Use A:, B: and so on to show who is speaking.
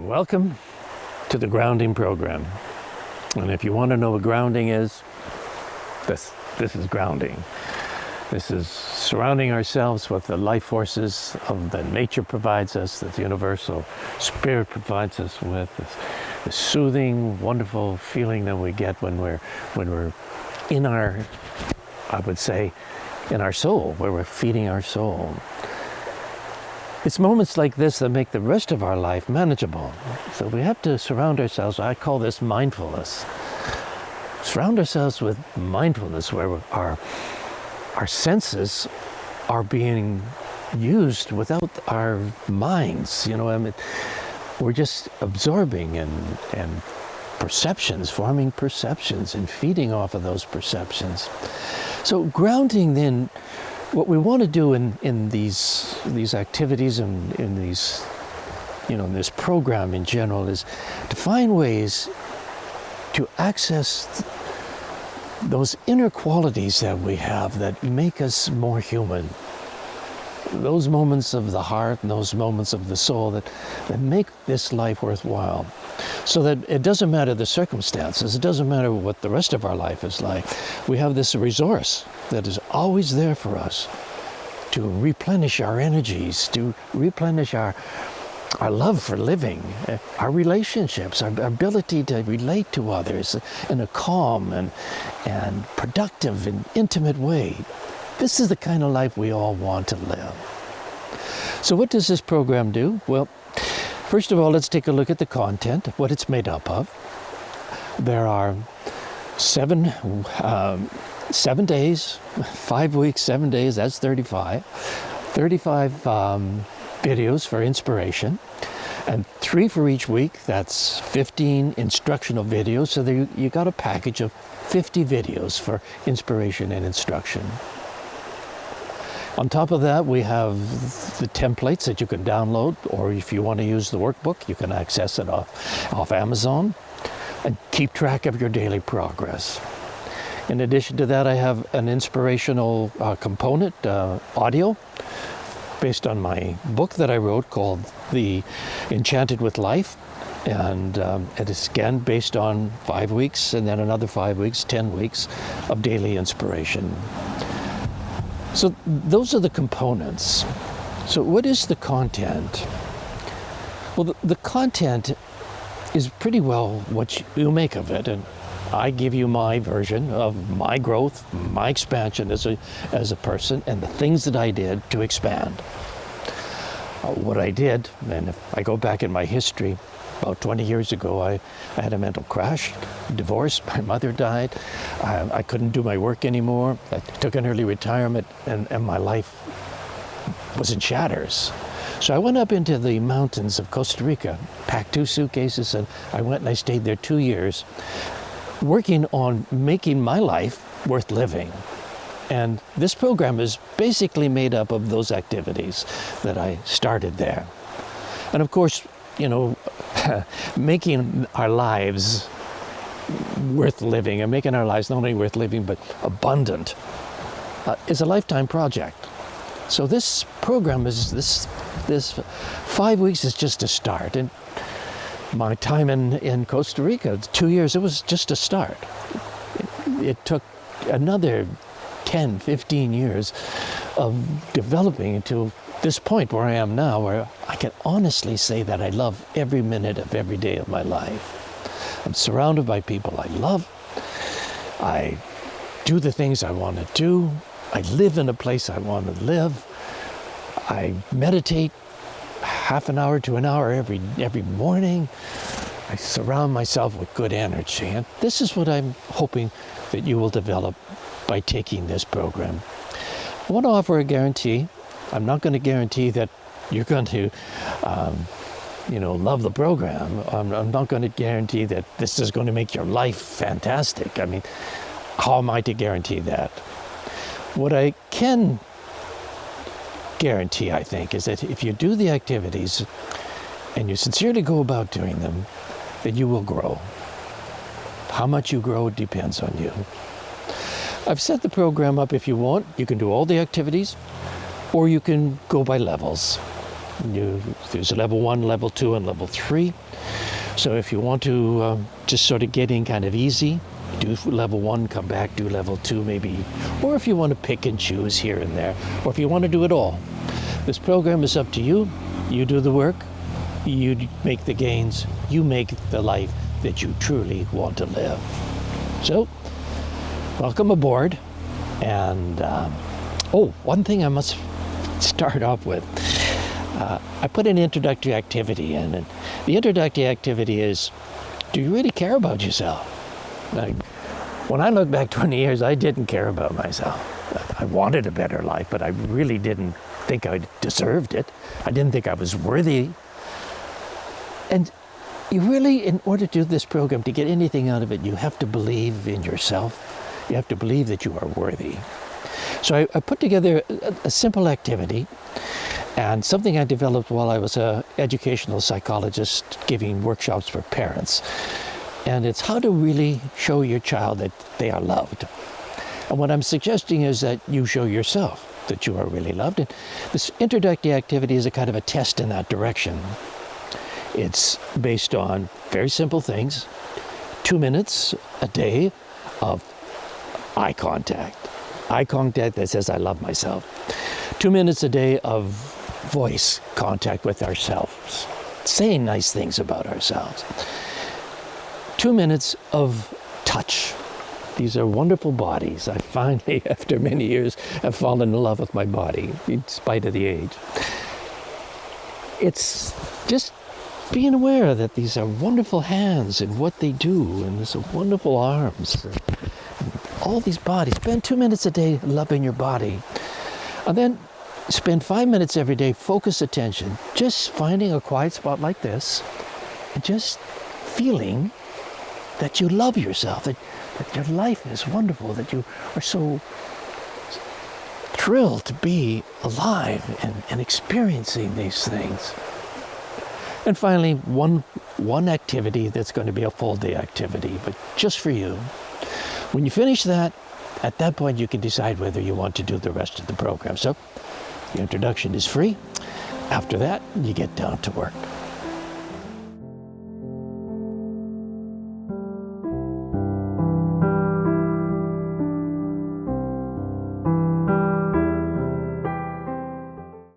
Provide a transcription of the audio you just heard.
A: Welcome to the grounding program. And if you want to know what grounding is, this is grounding. This is surrounding ourselves with the life forces that nature provides us, that the universal spirit provides us with, this soothing, wonderful feeling that we get when we're in our, I would say, in our soul, where we're feeding our soul. It's moments like this that make the rest of our life manageable. So we have to surround ourselves, I call this mindfulness. Surround ourselves with mindfulness, where our senses are being used without our minds. We're just absorbing and perceptions, forming perceptions and feeding off of those perceptions. So grounding then, what we want to do in these activities and in these, in this program in general, is to find ways to access those inner qualities that we have that make us more human. Those moments of the heart and those moments of the soul that make this life worthwhile. So that it doesn't matter the circumstances, it doesn't matter what the rest of our life is like. We have this resource that is always there for us to replenish our energies, to replenish our love for living, our relationships, our ability to relate to others in a calm and productive and intimate way. This is the kind of life we all want to live. So what does this program do? Well, first of all, let's take a look at the content, what it's made up of. There are 7 days, 5 weeks, 7 days, that's 35. 35 videos for inspiration, and 3 for each week, that's 15 instructional videos. So there you got a package of 50 videos for inspiration and instruction. On top of that, we have the templates that you can download, or if you want to use the workbook, you can access it off Amazon, and keep track of your daily progress. In addition to that, I have an inspirational component, audio, based on my book that I wrote called The Enchanted with Life. And it is again based on 5 weeks, and then another 5 weeks, 10 weeks of daily inspiration. So those are the components. So what is the content? Well, the content is pretty well what you make of it, and I give you my version of my growth, my expansion as a person, and the things that I did to expand. What I did, and if I go back in my history, about 20 years ago, I had a mental crash, divorce, my mother died, I couldn't do my work anymore, I took an early retirement, and my life was in shatters. So I went up into the mountains of Costa Rica, packed 2 suitcases, and I went and I stayed there 2 years, working on making my life worth living. And this program is basically made up of those activities that I started there. And of course, making our lives worth living, and making our lives not only worth living but abundant, is a lifetime project. So this program is this 5 weeks is just a start. And my time in Costa Rica, 2 years, it was just a start. It took another 10, 15 years of developing into this point where I am now, where I can honestly say that I love every minute of every day of my life. I'm surrounded by people I love. I do the things I want to do. I live in a place I want to live. I meditate half an hour to an hour every morning. I surround myself with good energy. And this is what I'm hoping that you will develop by taking this program. I want to offer a guarantee. I'm not going to guarantee that you're going to, love the program. I'm not going to guarantee that this is going to make your life fantastic. I mean, how am I to guarantee that? What I can guarantee, I think, is that if you do the activities and you sincerely go about doing them, that you will grow. How much you grow depends on you. I've set the program up. If you want, you can do all the activities, or you can go by levels. There's level 1, level 2, and level 3. So if you want to just sort of get in kind of easy, do level 1, come back, do level 2 maybe. Or if you want to pick and choose here and there, or if you want to do it all. This program is up to you. You do the work, you make the gains, you make the life that you truly want to live. So, welcome aboard. And, one thing I must start off with. I put an introductory activity in, and the introductory activity is, do you really care about yourself? Like, when I look back 20 years, I didn't care about myself. I wanted a better life, but I really didn't think I deserved it. I didn't think I was worthy. And you really, in order to do this program, to get anything out of it, you have to believe in yourself. You have to believe that you are worthy. So I put together a simple activity, and something I developed while I was an educational psychologist giving workshops for parents. And it's how to really show your child that they are loved. And what I'm suggesting is that you show yourself that you are really loved. And this introductory activity is a kind of a test in that direction. It's based on very simple things. 2 minutes a day of eye contact. Eye contact that says, I love myself. 2 minutes a day of voice contact with ourselves, saying nice things about ourselves. 2 minutes of touch. These are wonderful bodies. I finally, after many years, have fallen in love with my body, in spite of the age. It's just being aware that these are wonderful hands and what they do, and these are wonderful arms. All these bodies. Spend 2 minutes a day loving your body. And then spend 5 minutes every day, focus attention, just finding a quiet spot like this, and just feeling that you love yourself, that your life is wonderful, that you are so thrilled to be alive and experiencing these things. And finally, one activity that's going to be a full day activity, but just for you. When you finish that, at that point you can decide whether you want to do the rest of the program. So the introduction is free. After that, you get down to work.